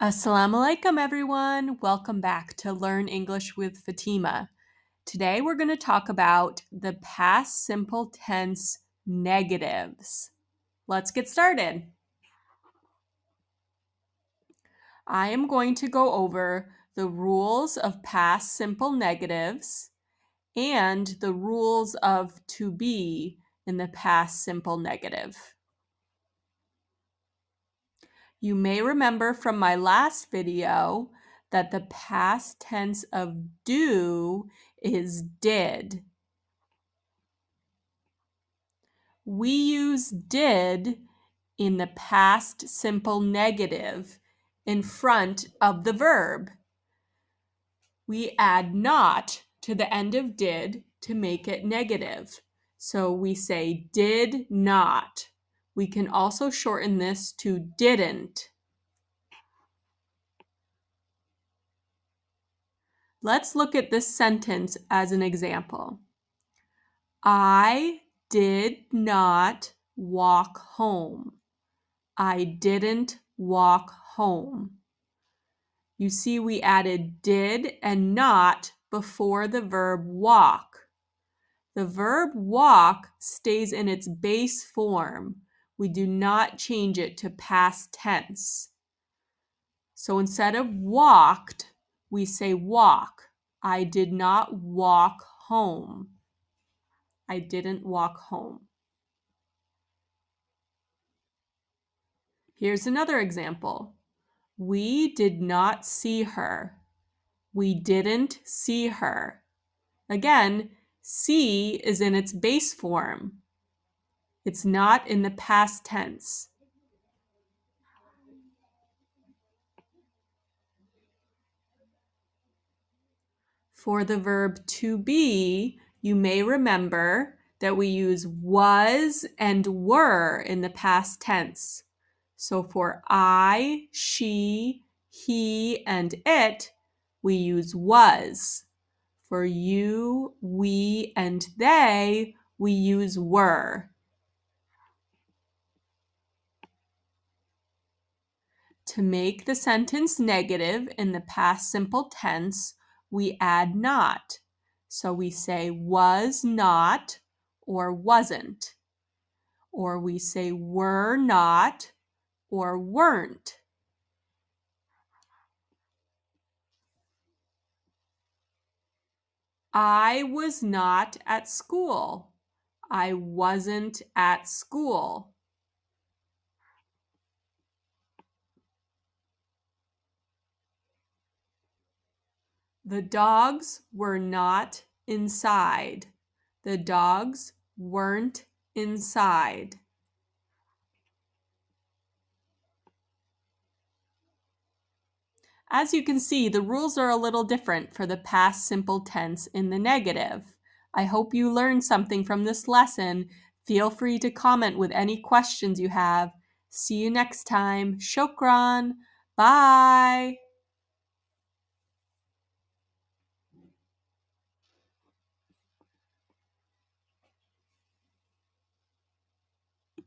Assalamu alaikum, everyone. Welcome back to Learn English with Fatima. Today we're going to talk about the past simple tense negatives. Let's get started. I am going to go over the rules of past simple negatives and the rules of to be in the past simple negative. You may remember from my last video that the past tense of do is did. We use did in the past simple negative in front of the verb. We add not to the end of did to make it negative. So we say did not. We can also shorten this to didn't. Let's look at this sentence as an example. I did not walk home. I didn't walk home. You see, we added did and not before the verb walk. The verb walk stays in its base form. We do not change it to past tense. So instead of walked, we say walk. I did not walk home. I didn't walk home. Here's another example. We did not see her. We didn't see her. Again, see is in its base form. It's not in the past tense. For the verb to be, you may remember that we use was and were in the past tense. So for I, she, he, and it, we use was. For you, we, and they, we use were. To make the sentence negative in the past simple tense, we add not. So we say was not or wasn't. Or we say were not or weren't. I was not at school. I wasn't at school. The dogs were not inside. The dogs weren't inside. As you can see, the rules are a little different for the past simple tense in the negative. I hope you learned something from this lesson. Feel free to comment with any questions you have. See you next time. Shukran. Bye.